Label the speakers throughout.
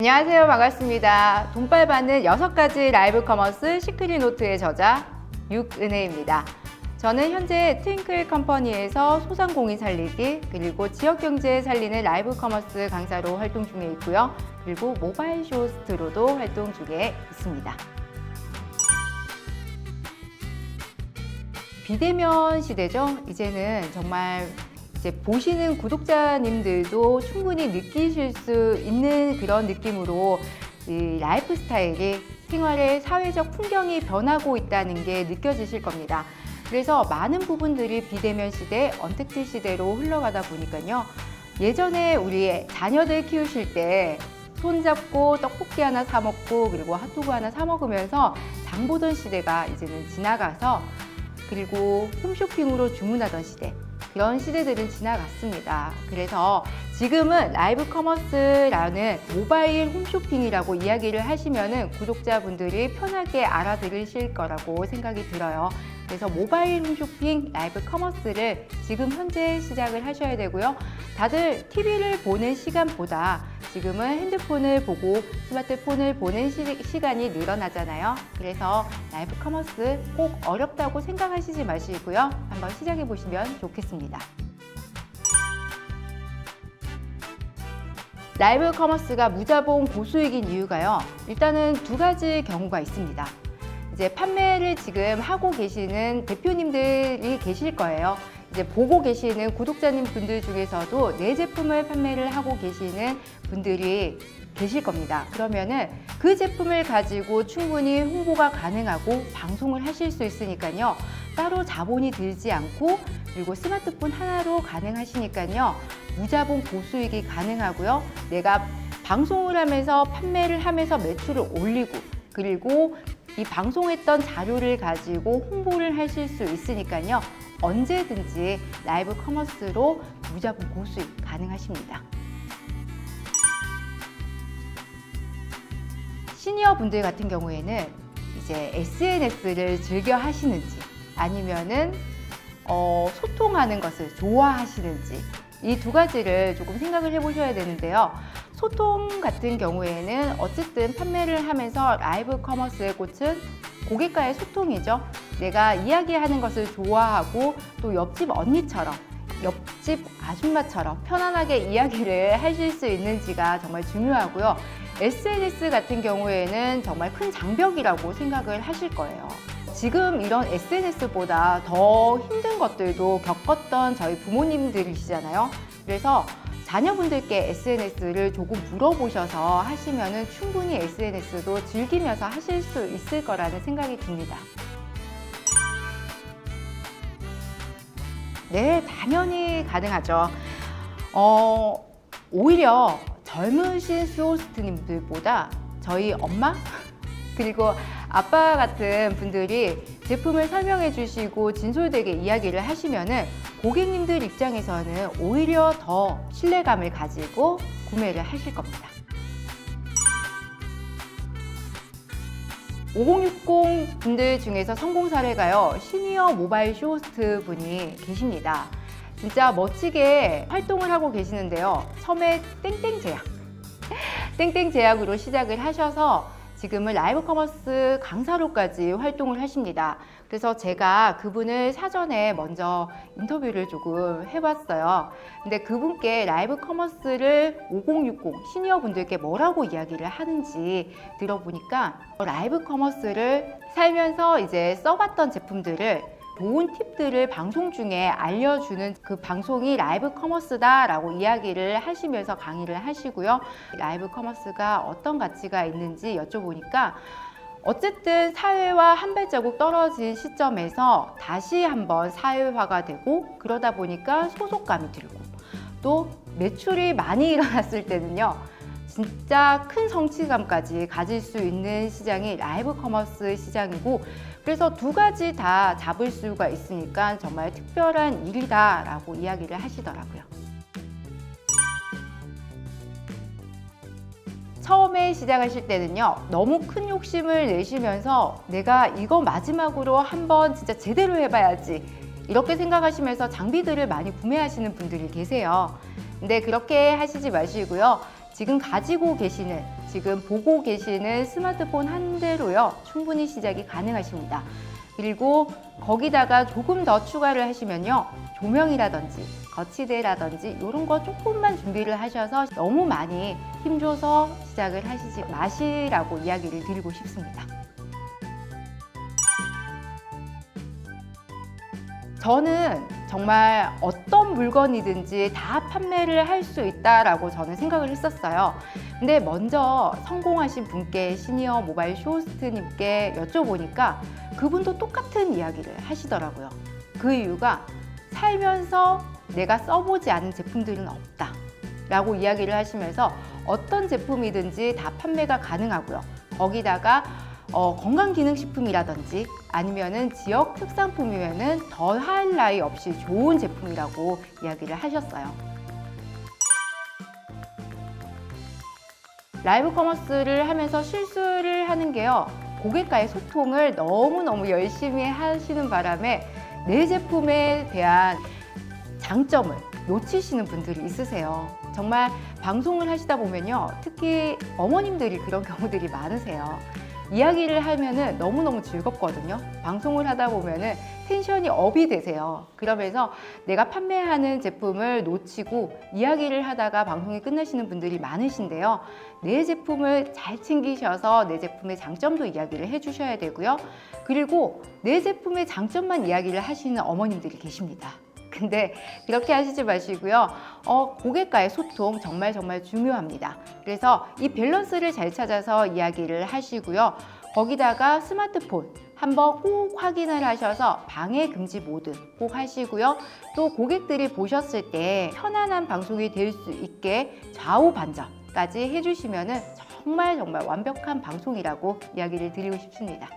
Speaker 1: 안녕하세요. 반갑습니다. 돈빨 받는 6가지 라이브 커머스 시크릿 노트의 저자 육은혜입니다. 저는 현재 트윙클 컴퍼니에서 소상공인 살리기 그리고 지역경제 살리는 라이브 커머스 강사로 활동 중에 있고요. 그리고 모바일 쇼호스트로도 활동 중에 있습니다. 비대면 시대죠. 이제는 정말 보시는 구독자님들도 충분히 느끼실 수 있는 그런 느낌으로 이 라이프 스타일이 생활의 사회적 풍경이 변하고 있다는 게 느껴지실 겁니다. 그래서 많은 부분들이 비대면 시대, 언택트 시대로 흘러가다 보니까요. 예전에 우리 자녀들 키우실 때 손잡고 떡볶이 하나 사 먹고 그리고 핫도그 하나 사 먹으면서 장 보던 시대가 이제는 지나가서 그리고 홈쇼핑으로 주문하던 시대, 그런 시대들은 지나갔습니다. 그래서 지금은 라이브 커머스라는 모바일 홈쇼핑이라고 이야기를 하시면은 구독자분들이 편하게 알아들으실 거라고 생각이 들어요. 그래서 모바일 홈쇼핑 라이브 커머스를 지금 현재 시작을 하셔야 되고요. 다들 TV를 보는 시간보다 지금은 핸드폰을 보고 스마트폰을 보는 시간이 늘어나잖아요. 그래서 라이브 커머스 꼭 어렵다고 생각하시지 마시고요. 한번 시작해 보시면 좋겠습니다. 라이브 커머스가 무자본 고수익인 이유가요. 일단은 두 가지 경우가 있습니다. 이제 판매를 지금 하고 계시는 대표님들이 계실 거예요. 이제 보고 계시는 구독자님 분들 중에서도 내 제품을 판매를 하고 계시는 분들이 계실 겁니다. 그러면은 그 제품을 가지고 충분히 홍보가 가능하고 방송을 하실 수 있으니까요. 따로 자본이 들지 않고 그리고 스마트폰 하나로 가능하시니까요. 무자본 고수익이 가능하고요. 내가 방송을 하면서 판매를 하면서 매출을 올리고 그리고 이 방송했던 자료를 가지고 홍보를 하실 수 있으니까요. 언제든지 라이브 커머스로 무자본 고수익 가능하십니다. 시니어 분들 같은 경우에는 이제 SNS를 즐겨 하시는지 아니면은 소통하는 것을 좋아하시는지 이 두 가지를 조금 생각을 해보셔야 되는데요. 소통 같은 경우에는 어쨌든 판매를 하면서 라이브 커머스의 꽃은 고객과의 소통이죠. 내가 이야기하는 것을 좋아하고 또 옆집 언니처럼 옆집 아줌마처럼 편안하게 이야기를 하실 수 있는지가 정말 중요하고요. SNS 같은 경우에는 정말 큰 장벽이라고 생각을 하실 거예요. 지금 이런 SNS보다 더 힘든 것들도 겪었던 저희 부모님들이시잖아요. 그래서 자녀분들께 SNS를 조금 물어보셔서 하시면은 충분히 SNS도 즐기면서 하실 수 있을 거라는 생각이 듭니다. 네, 당연히 가능하죠. 오히려 젊으신 쇼호스트님들보다 저희 엄마 그리고 아빠 같은 분들이 제품을 설명해 주시고 진솔되게 이야기를 하시면은 고객님들 입장에서는 오히려 더 신뢰감을 가지고 구매를 하실 겁니다. 5060 분들 중에서 성공 사례가요, 시니어 모바일 쇼호스트 분이 계십니다. 진짜 멋지게 활동을 하고 계시는데요. 처음에 땡땡 제약으로 시작을 하셔서 지금은 라이브 커머스 강사로까지 활동을 하십니다. 그래서 제가 그분을 사전에 먼저 인터뷰를 조금 해봤어요. 근데 그분께 라이브 커머스를 5060 시니어 분들께 뭐라고 이야기를 하는지 들어보니까 라이브 커머스를 살면서 이제 써봤던 제품들을 좋은 팁들을 방송 중에 알려주는 그 방송이 라이브 커머스다 라고 이야기를 하시면서 강의를 하시고요. 라이브 커머스가 어떤 가치가 있는지 여쭤보니까 어쨌든 사회와 한 발자국 떨어진 시점에서 다시 한번 사회화가 되고 그러다 보니까 소속감이 들고 또 매출이 많이 일어났을 때는요. 진짜 큰 성취감까지 가질 수 있는 시장이 라이브 커머스 시장이고 그래서 두 가지 다 잡을 수가 있으니까 정말 특별한 일이다 라고 이야기를 하시더라고요. 처음에 시작하실 때는요, 너무 큰 욕심을 내시면서 내가 이거 마지막으로 한번 진짜 제대로 해봐야지 이렇게 생각하시면서 장비들을 많이 구매하시는 분들이 계세요. 근데 그렇게 하시지 마시고요. 지금 가지고 계시는 지금 보고 계시는 스마트폰 한 대로요, 충분히 시작이 가능하십니다. 그리고 거기다가 조금 더 추가를 하시면요, 조명이라든지 거치대라든지 이런 거 조금만 준비를 하셔서 너무 많이 힘줘서 시작을 하시지 마시라고 이야기를 드리고 싶습니다. 저는 정말 어떤 물건이든지 다 판매를 할 수 있다라고 저는 생각을 했었어요. 근데 먼저 성공하신 분께, 시니어 모바일 쇼호스트님께 여쭤보니까 그분도 똑같은 이야기를 하시더라고요. 그 이유가 살면서 내가 써보지 않은 제품들은 없다 라고 이야기를 하시면서 어떤 제품이든지 다 판매가 가능하고요. 거기다가 건강기능식품이라든지 아니면은 지역 특산품이면은 더할 나위 없이 좋은 제품이라고 이야기를 하셨어요. 라이브 커머스를 하면서 실수를 하는 게요, 고객과의 소통을 너무너무 열심히 하시는 바람에 내 제품에 대한 장점을 놓치시는 분들이 있으세요. 정말 방송을 하시다 보면요, 특히 어머님들이 그런 경우들이 많으세요. 이야기를 하면은 너무너무 즐겁거든요. 방송을 하다 보면은 텐션이 업이 되세요. 그러면서 내가 판매하는 제품을 놓치고 이야기를 하다가 방송이 끝나시는 분들이 많으신데요. 내 제품을 잘 챙기셔서 내 제품의 장점도 이야기를 해주셔야 되고요. 그리고 내 제품의 장점만 이야기를 하시는 어머님들이 계십니다. 근데 그렇게 하시지 마시고요. 고객과의 소통 정말 중요합니다. 그래서 이 밸런스를 잘 찾아서 이야기를 하시고요. 거기다가 스마트폰 한번 꼭 확인을 하셔서 방해 금지 모드 꼭 하시고요. 또 고객들이 보셨을 때 편안한 방송이 될 수 있게 좌우 반전까지 해주시면 정말 완벽한 방송이라고 이야기를 드리고 싶습니다.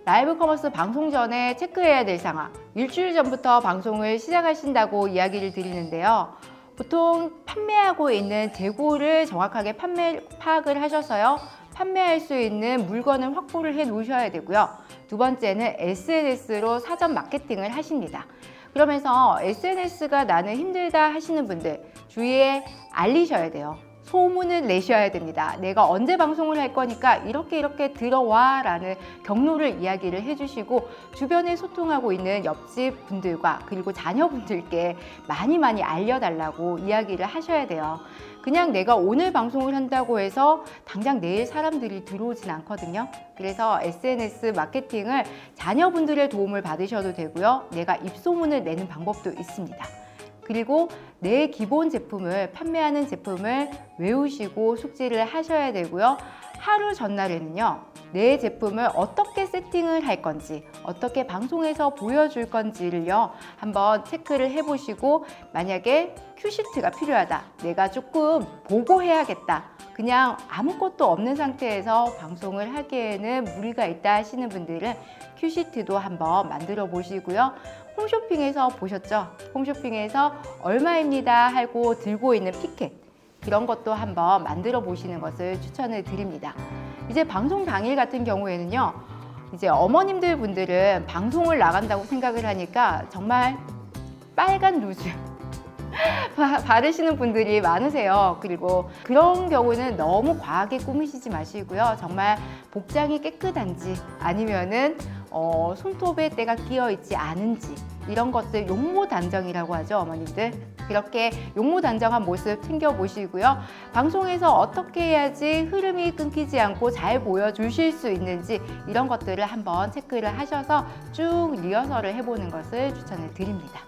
Speaker 1: 라이브 커머스 방송 전에 체크해야 될 상황, 일주일 전부터 방송을 시작하신다고 이야기를 드리는데요. 보통 판매하고 있는 재고를 정확하게 파악을 하셔서요, 판매할 수 있는 물건을 확보를 해 놓으셔야 되고요. 두 번째는 SNS로 사전 마케팅을 하십니다. 그러면서 SNS가 나는 힘들다 하시는 분들 주위에 알리셔야 돼요. 소문을 내셔야 됩니다. 내가 언제 방송을 할 거니까 이렇게 들어와 라는 경로를 이야기를 해주시고, 주변에 소통하고 있는 옆집 분들과 그리고 자녀분들께 많이 알려달라고 이야기를 하셔야 돼요. 그냥 내가 오늘 방송을 한다고 해서 당장 내일 사람들이 들어오진 않거든요. 그래서 SNS 마케팅을 자녀분들의 도움을 받으셔도 되고요. 내가 입소문을 내는 방법도 있습니다. 그리고 내 기본 제품을, 판매하는 제품을 외우시고 숙지를 하셔야 되고요. 하루 전날에는요, 내 제품을 어떻게 세팅을 할 건지, 어떻게 방송에서 보여줄 건지를요, 한번 체크를 해보시고, 만약에 큐시트가 필요하다, 내가 조금 보고 해야겠다, 그냥 아무것도 없는 상태에서 방송을 하기에는 무리가 있다 하시는 분들은 큐시트도 한번 만들어 보시고요. 홈쇼핑에서 보셨죠? 홈쇼핑에서 얼마입니다 하고 들고 있는 피켓, 이런 것도 한번 만들어 보시는 것을 추천을 드립니다. 이제 방송 당일 같은 경우에는요, 이제 어머님들 분들은 방송을 나간다고 생각을 하니까 정말 빨간 루즈 바르시는 분들이 많으세요. 그리고 그런 경우는 너무 과하게 꾸미시지 마시고요. 정말 복장이 깨끗한지, 아니면은 손톱에 때가 끼어 있지 않은지, 이런 것들 용모단정이라고 하죠, 어머님들. 그렇게 용모단정한 모습 챙겨보시고요. 방송에서 어떻게 해야지 흐름이 끊기지 않고 잘 보여주실 수 있는지, 이런 것들을 한번 체크를 하셔서 쭉 리허설을 해보는 것을 추천을 드립니다.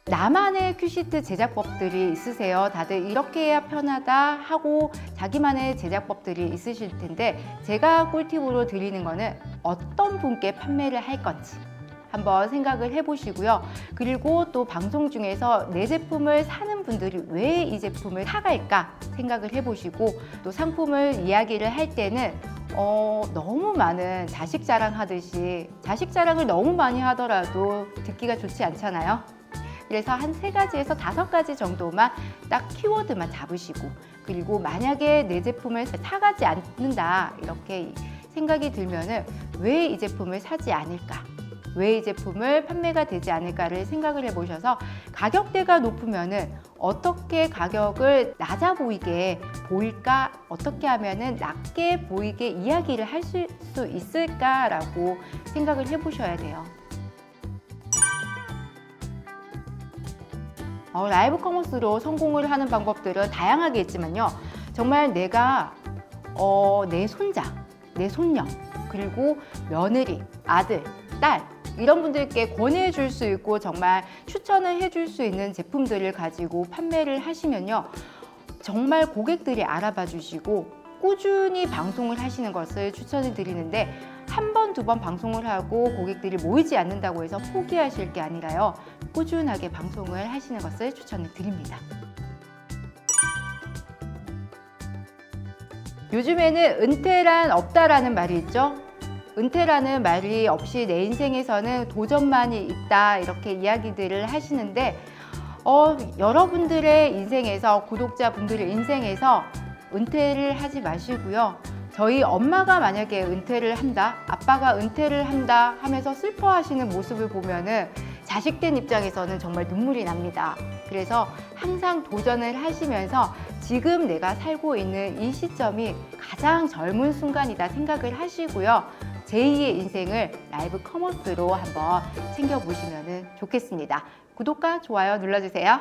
Speaker 1: 나만의 큐시트 제작법들이 있으세요. 다들 이렇게 해야 편하다 하고 자기만의 제작법들이 있으실 텐데, 제가 꿀팁으로 드리는 거는 어떤 분께 판매를 할 건지 한번 생각을 해보시고요. 그리고 또 방송 중에서 내 제품을 사는 분들이 왜 이 제품을 사갈까 생각을 해보시고, 또 상품을 이야기를 할 때는 너무 많은 자식 자랑 하듯이, 자식 자랑을 너무 많이 하더라도 듣기가 좋지 않잖아요. 그래서 한 3가지에서 5가지 정도만 딱 키워드만 잡으시고, 그리고 만약에 내 제품을 사가지 않는다 이렇게 생각이 들면은 왜 이 제품을 사지 않을까? 왜 이 제품을 판매가 되지 않을까를 생각을 해보셔서 가격대가 높으면은 어떻게 가격을 낮아 보이게 보일까? 어떻게 하면은 낮게 보이게 이야기를 할 수 있을까라고 생각을 해보셔야 돼요. 라이브 커머스로 성공을 하는 방법들은 다양하게 있지만요. 정말 내가 내 손자, 내 손녀, 그리고 며느리, 아들, 딸 이런 분들께 권해 줄 수 있고 정말 추천을 해 줄 수 있는 제품들을 가지고 판매를 하시면요. 정말 고객들이 알아봐 주시고 꾸준히 방송을 하시는 것을 추천을 드리는데 한 번, 두 번 방송을 하고 고객들이 모이지 않는다고 해서 포기하실 게 아니라요. 꾸준하게 방송을 하시는 것을 추천을 드립니다. 요즘에는 은퇴란 없다라는 말이 있죠. 은퇴라는 말이 없이 내 인생에서는 도전만이 있다 이렇게 이야기들을 하시는데 여러분들의 인생에서 구독자분들의 인생에서 은퇴를 하지 마시고요. 저희 엄마가 만약에 은퇴를 한다, 아빠가 은퇴를 한다 하면서 슬퍼하시는 모습을 보면은 자식된 입장에서는 정말 눈물이 납니다. 그래서 항상 도전을 하시면서 지금 내가 살고 있는 이 시점이 가장 젊은 순간이다 생각을 하시고요. 제2의 인생을 라이브 커머스로 한번 챙겨보시면 좋겠습니다. 구독과 좋아요 눌러주세요.